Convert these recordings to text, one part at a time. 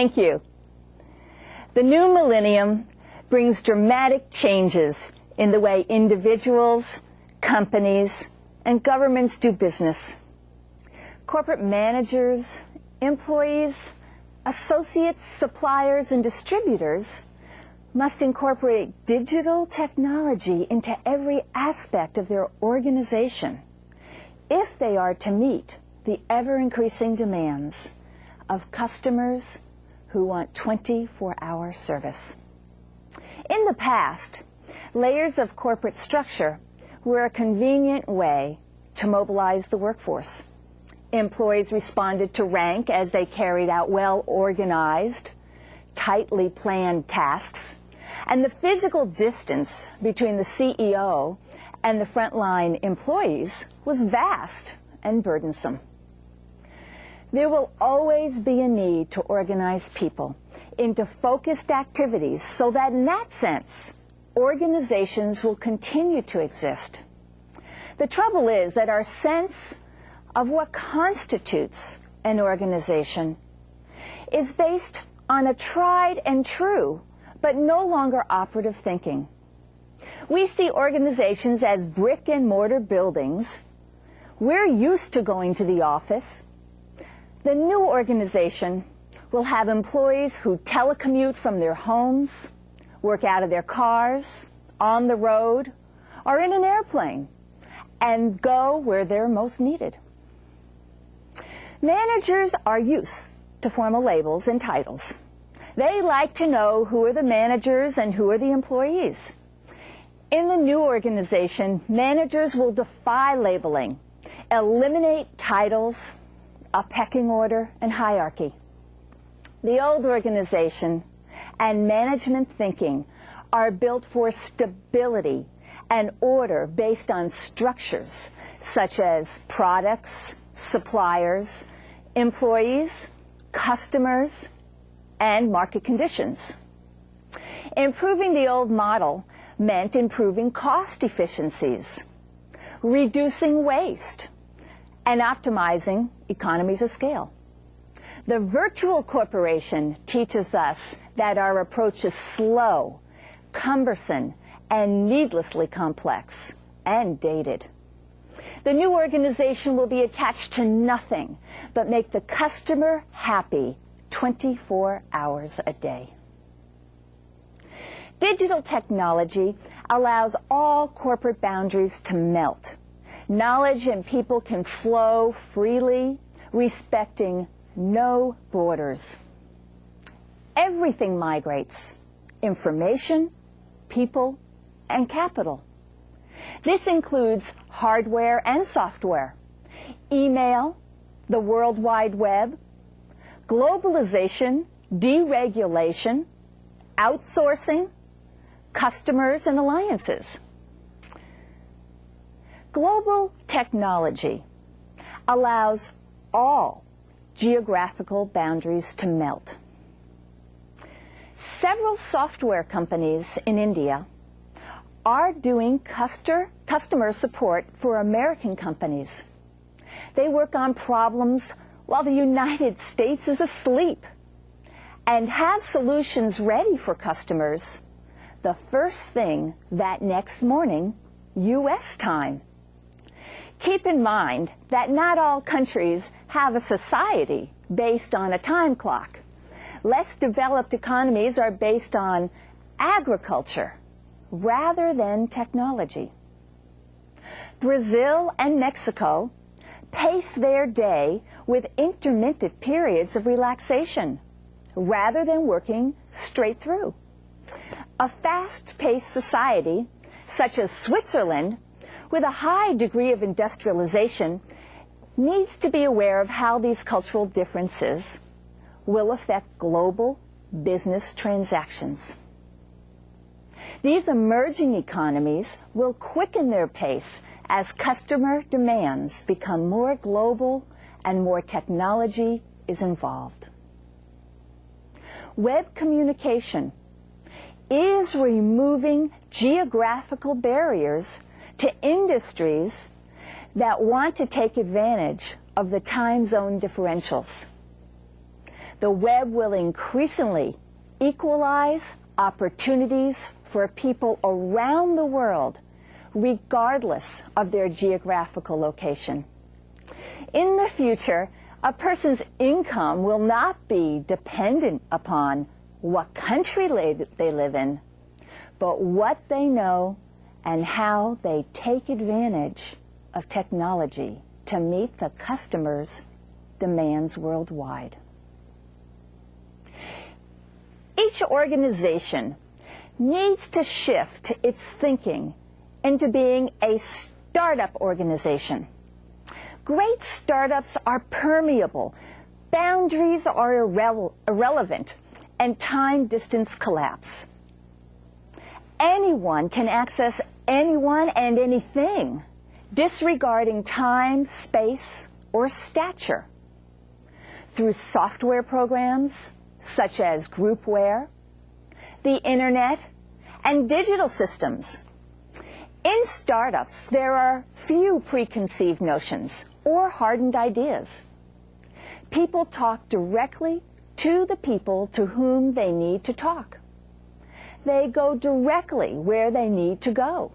Thank you. The new millennium brings dramatic changes in the way individuals, companies, and governments do business. Corporate managers, employees, associates, suppliers, and distributors must incorporate digital technology into every aspect of their organization if they are to meet the ever-increasing demands of customers who want 24-hour service. In the past, layers of corporate structure were a convenient way to mobilize the workforce. Employees responded to rank as they carried out well-organized, tightly planned tasks, and the physical distance between the CEO and the frontline employees was vast and burdensome. There will always be a need to organize people into focused activities so that in that sense, organizations will continue to exist. The trouble is that our sense of what constitutes an organization is based on a tried and true but no longer operative thinking. We see organizations as brick and mortar buildings. We're used to going to the office. The new organization will have employees who telecommute from their homes, work out of their cars, on the road, or in an airplane, and go where they're most needed. Managers are used to formal labels and titles. They like to know who are the managers and who are the employees. In the new organization, managers will defy labeling, eliminate titles, a pecking order, and hierarchy. The old organization and management thinking are built for stability and order based on structures such as products, suppliers, employees, customers, and market conditions. Improving the old model meant improving cost efficiencies, reducing waste, and optimizing economies of scale. The virtual corporation teaches us that our approach is slow, cumbersome, and needlessly complex and dated. The new organization will be attached to nothing but make the customer happy 24 hours a day. Digital technology allows all corporate boundaries to melt. Knowledge and people can flow freely, respecting no borders. Everything migrates: information, people, and capital. This includes hardware and software, email, the World Wide Web, globalization, deregulation, outsourcing, customers, and alliances. Global technology allows all geographical boundaries to melt. Several software companies in India are doing customer support for American companies. They work on problems while the United States is asleep and have solutions ready for customers the first thing that next morning, U.S. time. Keep in mind that not all countries have a society based on a time clock. Less developed economies are based on agriculture rather than technology. Brazil and Mexico pace their day with intermittent periods of relaxation rather than working straight through. A fast-paced society, such as Switzerland, with a high degree of industrialization, needs to be aware of how these cultural differences will affect global business transactions. These emerging economies will quicken their pace as customer demands become more global and more technology is involved. Web communication is removing geographical barriers to industries that want to take advantage of the time zone differentials. The web will increasingly equalize opportunities for people around the world, regardless of their geographical location. In the future, a person's income will not be dependent upon what country they live in, but what they know and how they take advantage of technology to meet the customer's demands worldwide. Each organization needs to shift its thinking into being a startup organization. Great startups are permeable, boundaries are irrelevant, and time-distance collapse. Anyone can access anyone and anything, disregarding time, space, or stature. Through software programs such as groupware, the internet, and digital systems. In startups, there are few preconceived notions or hardened ideas. People talk directly to the people to whom they need to talk. They go directly where they need to go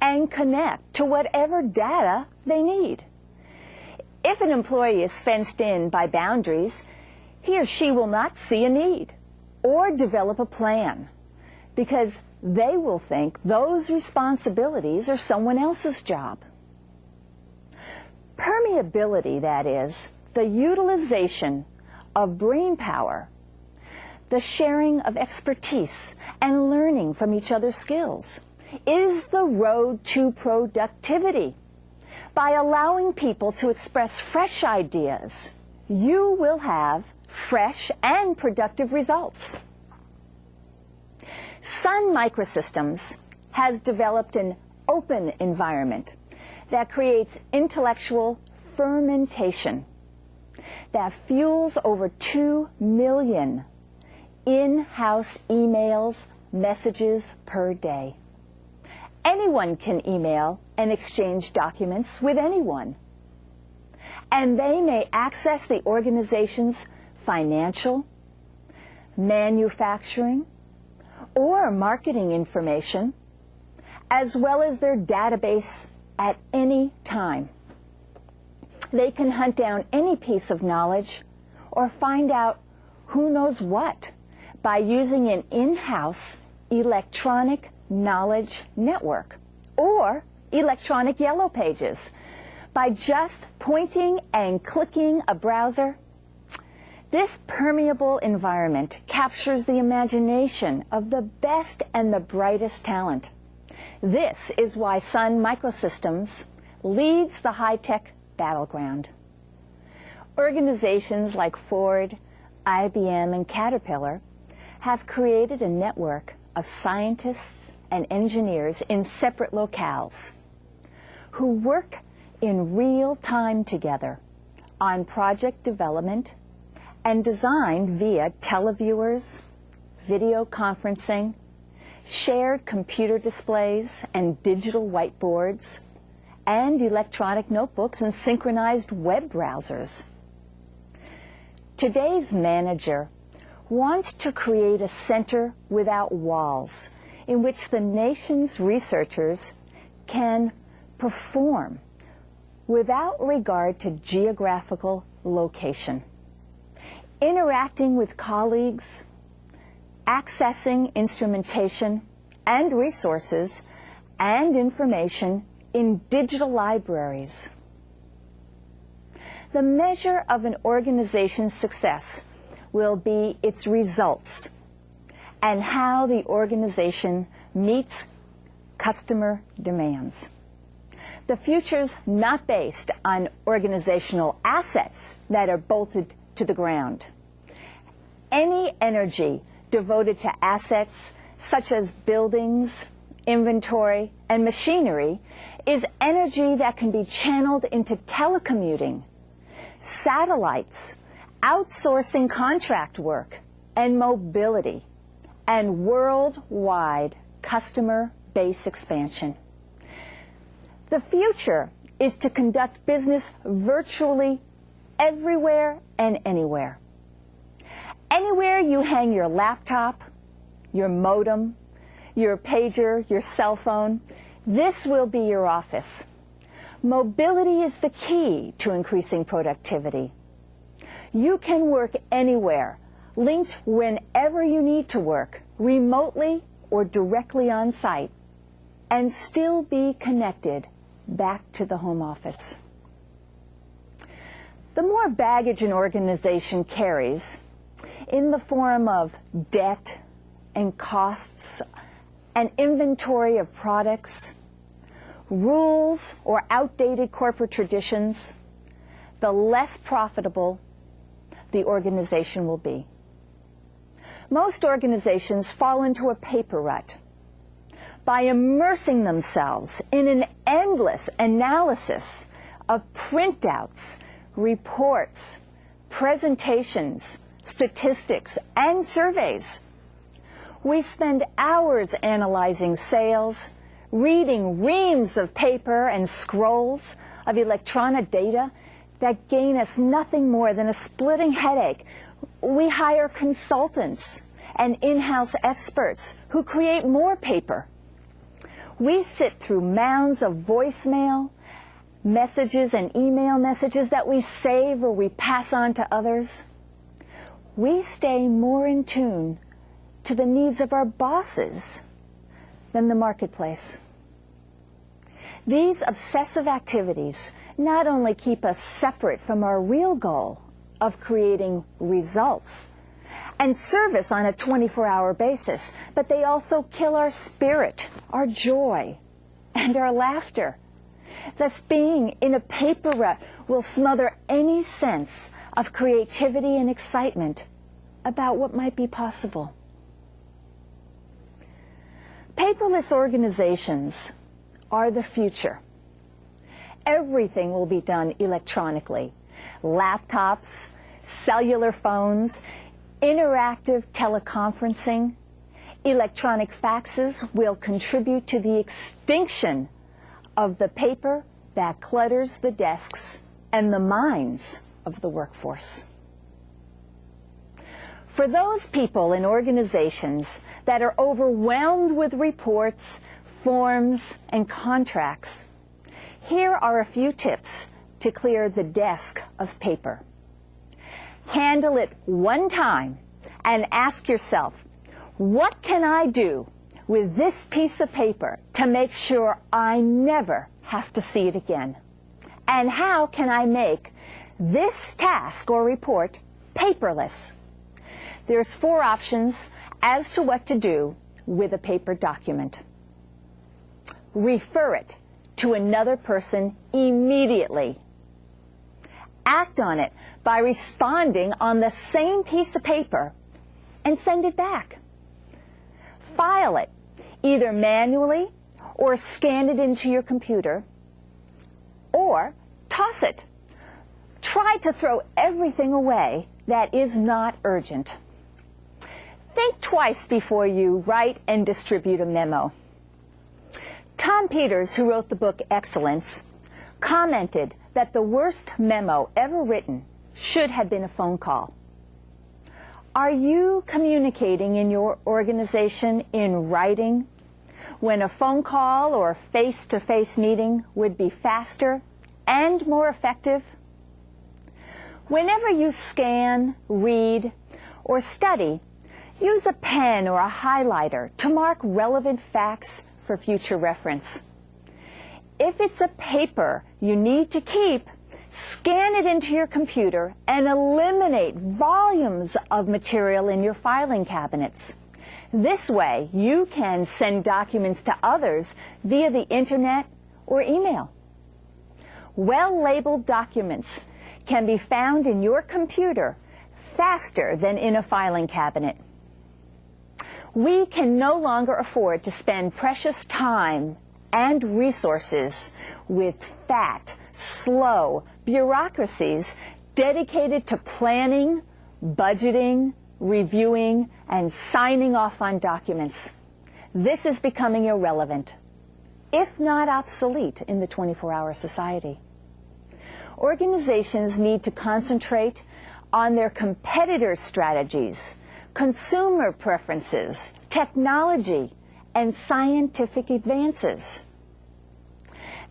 and connect to whatever data they need. If an employee is fenced in by boundaries, he or she will not see a need or develop a plan because they will think those responsibilities are someone else's job. Permeability, that is, the utilization of brain power, the sharing of expertise and learning from each other's skills, is the road to productivity. By allowing people to express fresh ideas, you will have fresh and productive results. Sun Microsystems has developed an open environment that creates intellectual fermentation that fuels over 2 million in-house emails, messages per day. Anyone can email and exchange documents with anyone, and they may access the organization's financial, manufacturing, or marketing information, as well as their database at any time. They can hunt down any piece of knowledge or find out who knows what by using an in-house electronic knowledge network or electronic yellow pages by just pointing and clicking a browser. This permeable environment captures the imagination of the best and the brightest talent. This is why Sun Microsystems leads the high-tech battleground. Organizations like Ford, IBM, and Caterpillar have created a network of scientists and engineers in separate locales who work in real time together on project development and design via televiewers, video conferencing, shared computer displays and digital whiteboards, and electronic notebooks and synchronized web browsers. Today's manager wants to create a center without walls in which the nation's researchers can perform without regard to geographical location, interacting with colleagues, accessing instrumentation and resources and information in digital libraries. The measure of an organization's success will be its results and how the organization meets customer demands. The future's not based on organizational assets that are bolted to the ground. Any energy devoted to assets such as buildings, inventory, and machinery is energy that can be channeled into telecommuting, satellites, outsourcing contract work, and mobility, and worldwide customer base expansion. The future is to conduct business virtually everywhere and anywhere. Anywhere you hang your laptop, your modem, your pager, your cell phone, this will be your office. Mobility is the key to increasing productivity. You can work anywhere, linked whenever you need to work, remotely or directly on site, and still be connected back to the home office. The more baggage an organization carries, in the form of debt and costs, an inventory of products, rules or outdated corporate traditions, the less profitable the organization will be. Most organizations fall into a paper rut by immersing themselves in an endless analysis of printouts, reports, presentations, statistics, and surveys. We spend hours analyzing sales, reading reams of paper and scrolls of electronic data that gain us nothing more than a splitting headache. We hire consultants and in-house experts who create more paper. We sit through mounds of voicemail, messages and email messages that we save or we pass on to others. We stay more in tune to the needs of our bosses than the marketplace. These obsessive activities not only keep us separate from our real goal of creating results and service on a 24-hour basis, but they also kill our spirit, our joy, and our laughter. Thus, being in a paper rut will smother any sense of creativity and excitement about what might be possible. Paperless organizations are the future. Everything will be done electronically. Laptops, cellular phones, interactive teleconferencing, electronic faxes will contribute to the extinction of the paper that clutters the desks and the minds of the workforce. For those people in organizations that are overwhelmed with reports, forms, and contracts, here are a few tips to clear the desk of paper. Handle it one time and ask yourself, what can I do with this piece of paper to make sure I never have to see it again? And how can I make this task or report paperless? There's 4 options as to what to do with a paper document. Refer it to another person immediately. Act on it by responding on the same piece of paper and send it back. File it, either manually or scan it into your computer, or toss it. Try to throw everything away that is not urgent. Think twice before you write and distribute a memo. Tom Peters, who wrote the book Excellence, commented that the worst memo ever written should have been a phone call. Are you communicating in your organization in writing when a phone call or face-to-face meeting would be faster and more effective? Whenever you scan, read, or study, use a pen or a highlighter to mark relevant facts for future reference. If it's a paper you need to keep, scan it into your computer and eliminate volumes of material in your filing cabinets. This way, you can send documents to others via the internet or email. Well-labeled documents can be found in your computer faster than in a filing cabinet. We can no longer afford to spend precious time and resources with fat, slow bureaucracies dedicated to planning, budgeting, reviewing, and signing off on documents. This is becoming irrelevant, if not obsolete, in the 24-hour society. Organizations need to concentrate on their competitors' strategies, consumer preferences, technology, and scientific advances.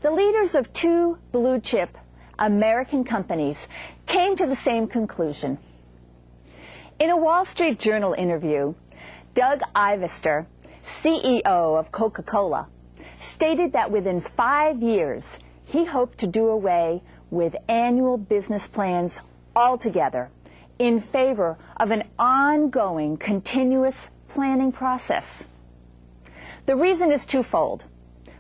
The leaders of two blue-chip American companies came to the same conclusion. In a Wall Street Journal interview, Doug Ivester, CEO of Coca-Cola, stated that within 5 years, he hoped to do away with annual business plans altogether in favor of an ongoing, continuous planning process. The reason is twofold.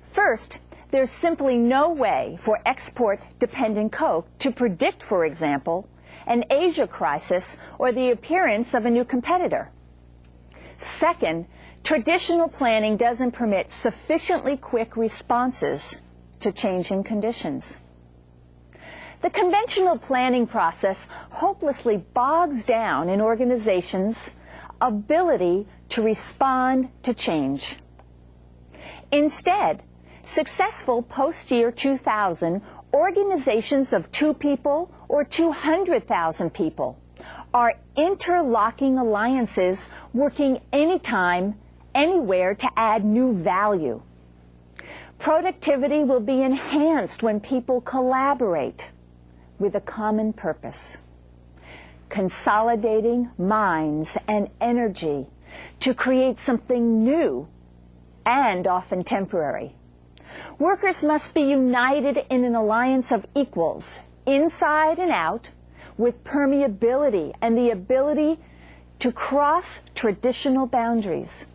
First, there's simply no way for export-dependent Coke to predict, for example, an Asia crisis or the appearance of a new competitor. Second, traditional planning doesn't permit sufficiently quick responses to changing conditions. The conventional planning process hopelessly bogs down an organization's ability to respond to change. Instead, successful post-year 2000 organizations of 2 people or 200,000 people are interlocking alliances working anytime, anywhere to add new value. Productivity will be enhanced when people collaborate with a common purpose, consolidating minds and energy to create something new and often temporary. Workers must be united in an alliance of equals, inside and out, with permeability and the ability to cross traditional boundaries.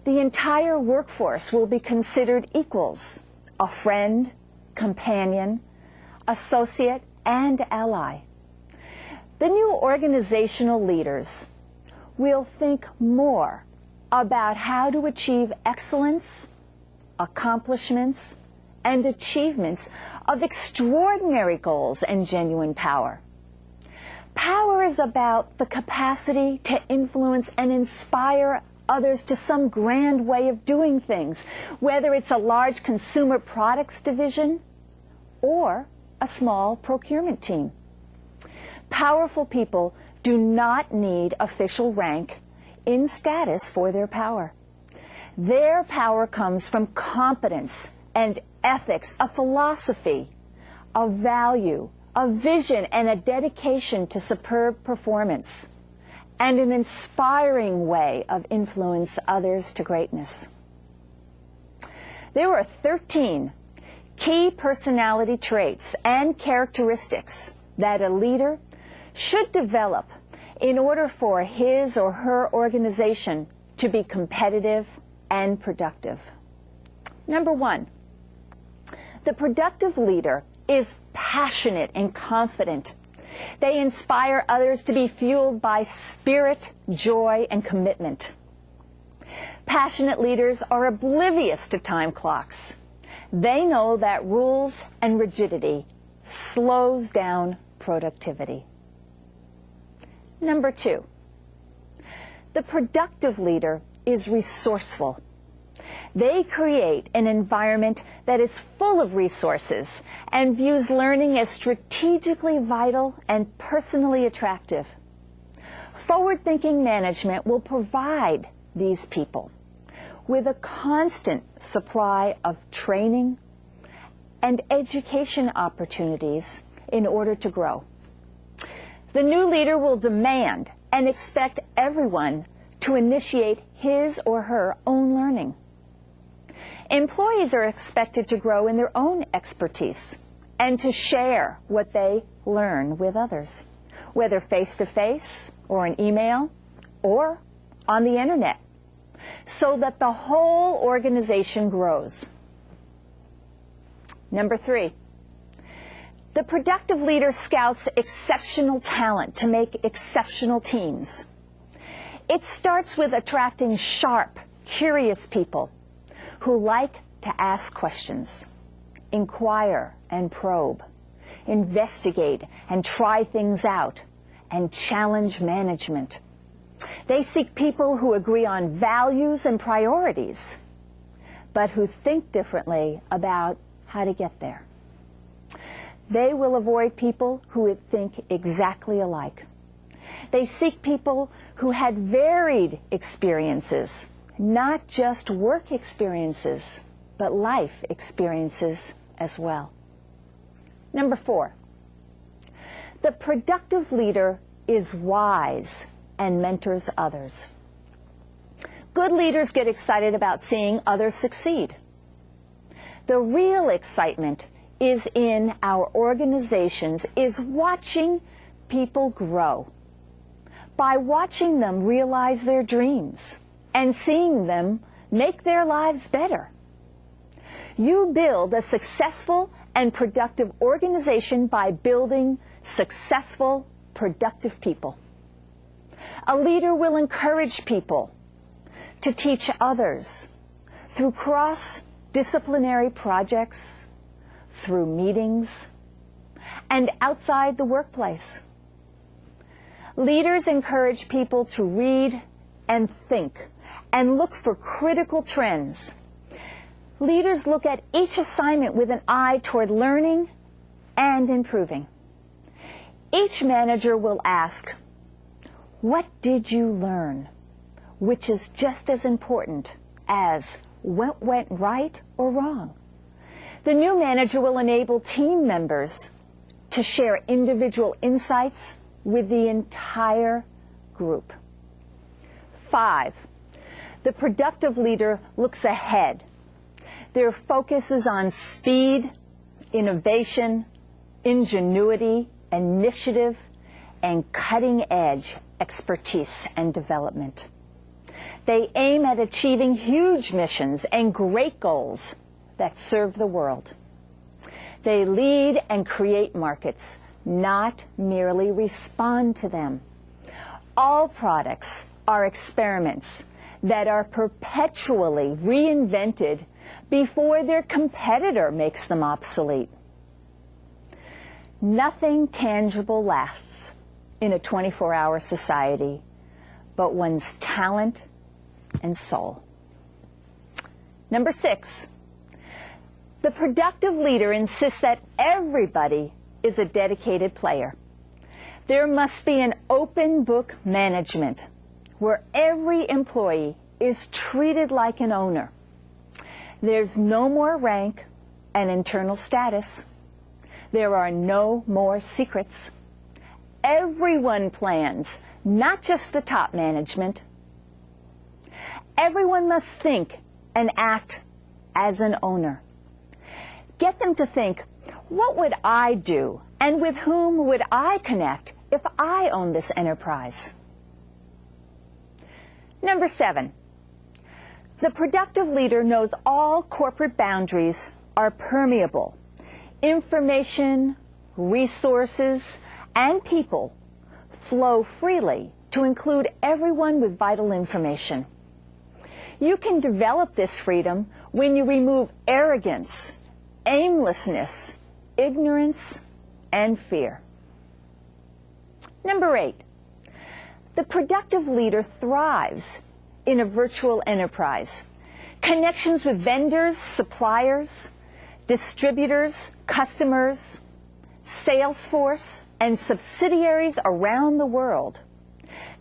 The entire workforce will be considered equals, a friend, companion, associate, and ally. The new organizational leaders will think more about how to achieve excellence, accomplishments, and achievements of extraordinary goals and genuine power. Power is about the capacity to influence and inspire others to some grand way of doing things, whether it's a large consumer products division or a small procurement team. Powerful people do not need official rank in status for their power. Their power comes from competence and ethics, a philosophy, a value, a vision, and a dedication to superb performance, and an inspiring way of influence others to greatness. There are 13 key personality traits and characteristics that a leader should develop in order for his or her organization to be competitive and productive. Number 1, the productive leader is passionate and confident. They inspire others to be fueled by spirit, joy, and commitment. Passionate leaders are oblivious to time clocks. They know that rules and rigidity slows down productivity. Number 2, the productive leader is resourceful. They create an environment that is full of resources and views learning as strategically vital and personally attractive. Forward-thinking management will provide these people with a constant supply of training and education opportunities in order to grow. The new leader will demand and expect everyone to initiate his or her own learning. Employees are expected to grow in their own expertise and to share what they learn with others, whether face-to-face or an email or on the internet, so that the whole organization grows. Number 3, the productive leader scouts exceptional talent to make exceptional teams. It starts with attracting sharp, curious people who like to ask questions, inquire and probe, investigate and try things out, and challenge management. They seek people who agree on values and priorities, but who think differently about how to get there. They will avoid people who think exactly alike. They seek people who had varied experiences, not just work experiences, but life experiences as well. Number 4, the productive leader is wise and mentors others. Good leaders get excited about seeing others succeed. The real excitement is in our organizations, is watching people grow. By watching them realize their dreams and seeing them make their lives better. You build a successful and productive organization by building successful, productive people. A leader will encourage people to teach others through cross-disciplinary projects, through meetings, and outside the workplace. Leaders encourage people to read and think and look for critical trends. Leaders look at each assignment with an eye toward learning and improving. Each manager will ask, "What did you learn?" which is just as important as what went right or wrong. The new manager will enable team members to share individual insights with the entire group. 5, the productive leader looks ahead. Their focus is on speed, innovation, ingenuity, initiative, and cutting-edge expertise and development. They aim at achieving huge missions and great goals that serve the world. They lead and create markets, not merely respond to them. All products are experiments that are perpetually reinvented before their competitor makes them obsolete. Nothing tangible lasts in a 24-hour society but one's talent and soul. Number 6, the productive leader insists that everybody is a dedicated player. There must be an open book management where every employee is treated like an owner. There's no more rank and internal status. There are no more secrets. Everyone plans, not just the top management. Everyone must think and act as an owner. Get them to think, what would I do and with whom would I connect if I owned this enterprise? Number 7, the productive leader knows all corporate boundaries are permeable. Information, resources, and people flow freely to include everyone with vital information. You can develop this freedom when you remove arrogance, aimlessness, ignorance, and fear. Number 8, the productive leader thrives in a virtual enterprise. Connections with vendors, suppliers, distributors, customers, sales force, and subsidiaries around the world.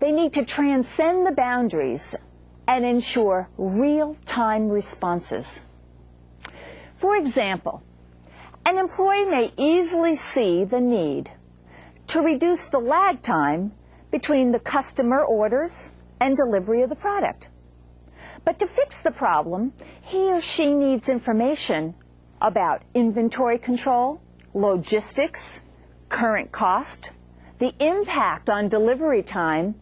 They need to transcend the boundaries and ensure real-time responses. For example, an employee may easily see the need to reduce the lag time between the customer orders and delivery of the product. But to fix the problem, he or she needs information about inventory control, logistics, current cost, the impact on delivery time,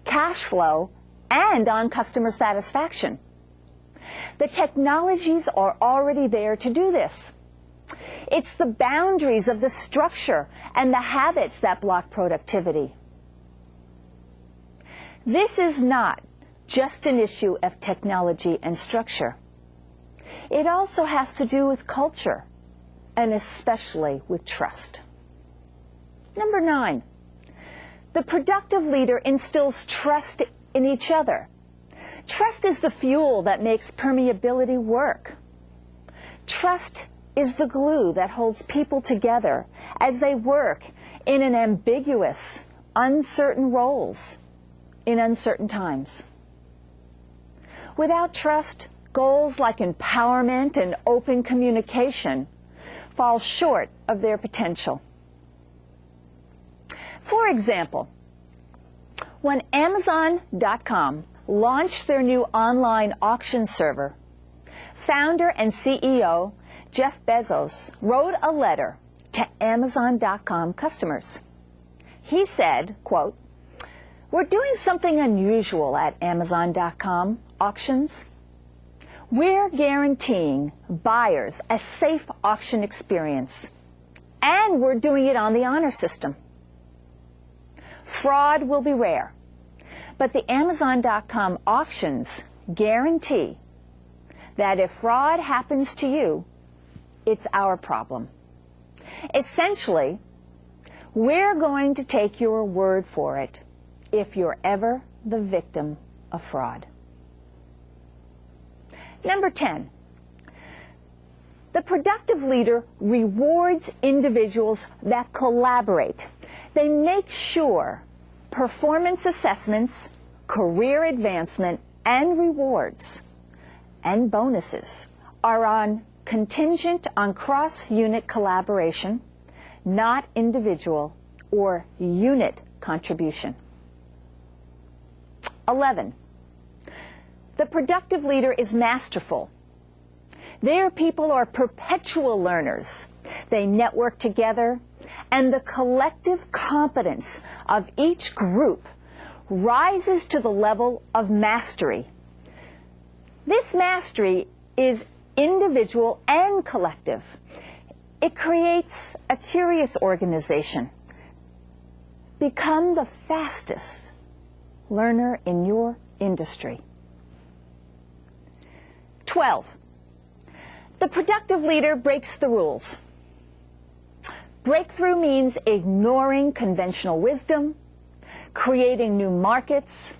cash flow, and on customer satisfaction. The technologies are already there to do this. It's the boundaries of the structure and the habits that block productivity. This is not just an issue of technology and structure. It also has to do with culture, and especially with trust. Number 9, the productive leader instills trust in each other. Trust is the fuel that makes permeability work. Trust is the glue that holds people together as they work in an ambiguous uncertain roles in uncertain times. Without trust, goals like empowerment and open communication fall short of their potential. For example, when Amazon.com launched their new online auction server, founder and CEO Jeff Bezos wrote a letter to Amazon.com customers. He said, quote, "We're doing something unusual at Amazon.com auctions. We're guaranteeing buyers a safe auction experience, and we're doing it on the honor system. Fraud will be rare, but the Amazon.com auctions guarantee that if fraud happens to you, it's our problem. Essentially, we're going to take your word for it if you're ever the victim of fraud." Number 10, the productive leader rewards individuals that collaborate. They make sure performance assessments, career advancement, and rewards and bonuses are contingent on cross-unit collaboration, not individual or unit contribution. 11, the productive leader is masterful. Their people are perpetual learners. They network together, and the collective competence of each group rises to the level of mastery. This mastery is individual and collective. It creates a curious organization. Become the fastest learner in your industry. 12, the productive leader breaks the rules. Breakthrough means ignoring conventional wisdom, creating new markets,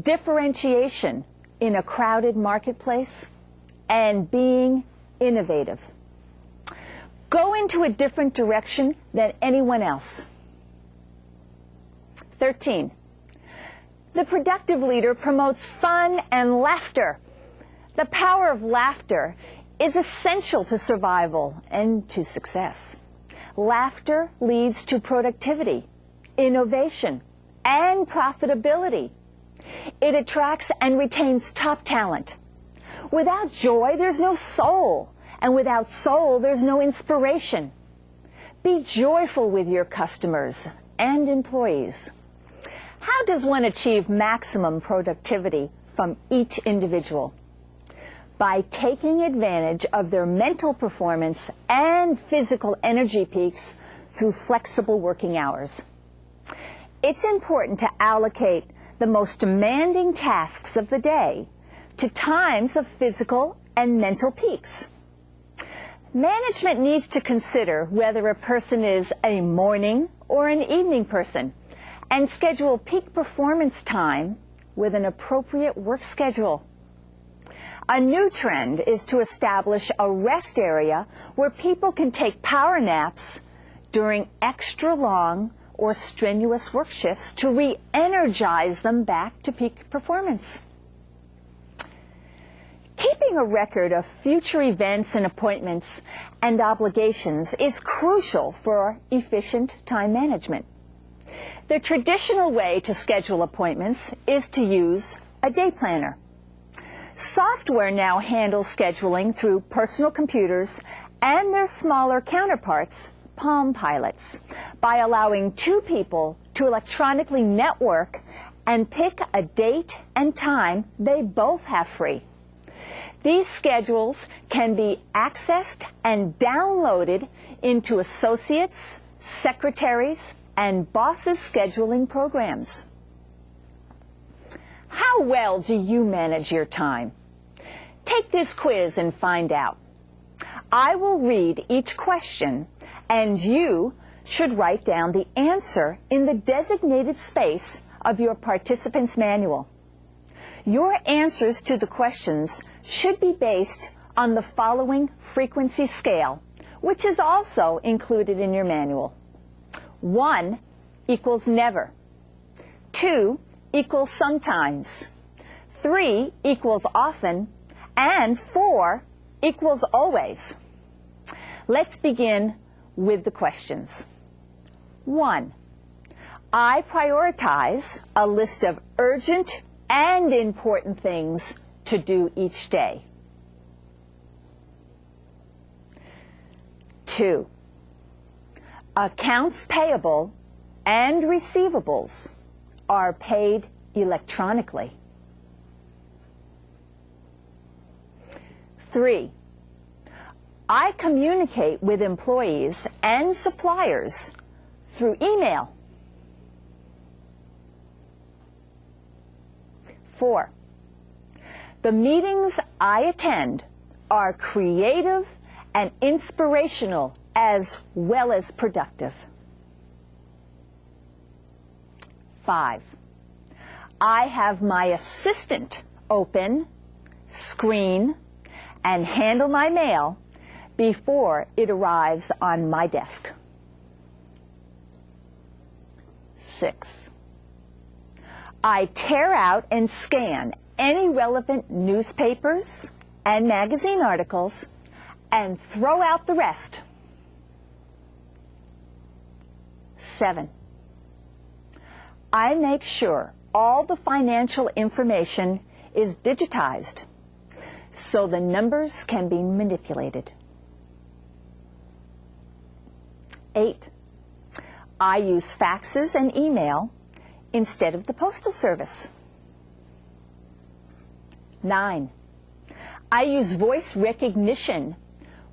differentiation in a crowded marketplace, and being innovative. Go into a different direction than anyone else. 13, the productive leader promotes fun and laughter. The power of laughter is essential to survival and to success. Laughter leads to productivity, innovation, and profitability. It attracts and retains top talent. Without joy, there's no soul, and without soul, there's no inspiration. Be joyful with your customers and employees. How does one achieve maximum productivity from each individual? By taking advantage of their mental performance and physical energy peaks through flexible working hours. It's important to allocate the most demanding tasks of the day to times of physical and mental peaks. Management needs to consider whether a person is a morning or an evening person and schedule peak performance time with an appropriate work schedule. A new trend is to establish a rest area where people can take power naps during extra long or strenuous work shifts to re-energize them back to peak performance. Keeping a record of future events and appointments and obligations is crucial for efficient time management. The traditional way to schedule appointments is to use a day planner. Software now handles scheduling through personal computers and their smaller counterparts, Palm Pilots, by allowing two people to electronically network and pick a date and time they both have free. These schedules can be accessed and downloaded into associates, secretaries, and bosses' scheduling programs. How well do you manage your time? Take this quiz and find out. I will read each question, and you should write down the answer in the designated space of your participant's manual. Your answers to the questions should be based on the following frequency scale, which is also included in your manual. 1 equals never. 2 equals sometimes, 3 equals often, and 4 equals always. Let's begin with the questions. 1. I prioritize a list of urgent and important things to do each day. 2. Accounts payable and receivables are paid electronically. 3. I communicate with employees and suppliers through email. 4. The meetings I attend are creative and inspirational as well as productive. 5. I have my assistant open, screen, and handle my mail before it arrives on my desk. 6. I tear out and scan any relevant newspapers and magazine articles and throw out the rest. 7. I make sure all the financial information is digitized so the numbers can be manipulated. 8. I use faxes and email instead of the postal service. 9. I use voice recognition,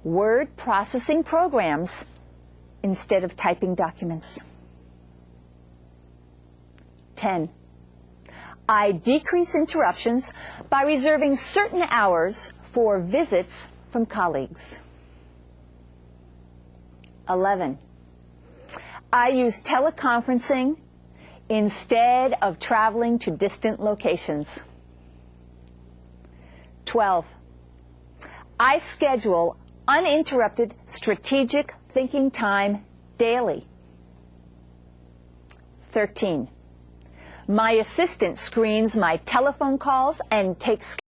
word processing programs instead of typing documents. 10. I decrease interruptions by reserving certain hours for visits from colleagues. 11. I use teleconferencing instead of traveling to distant locations. 12. I schedule uninterrupted strategic thinking time daily. 13. My assistant screens my telephone calls and takes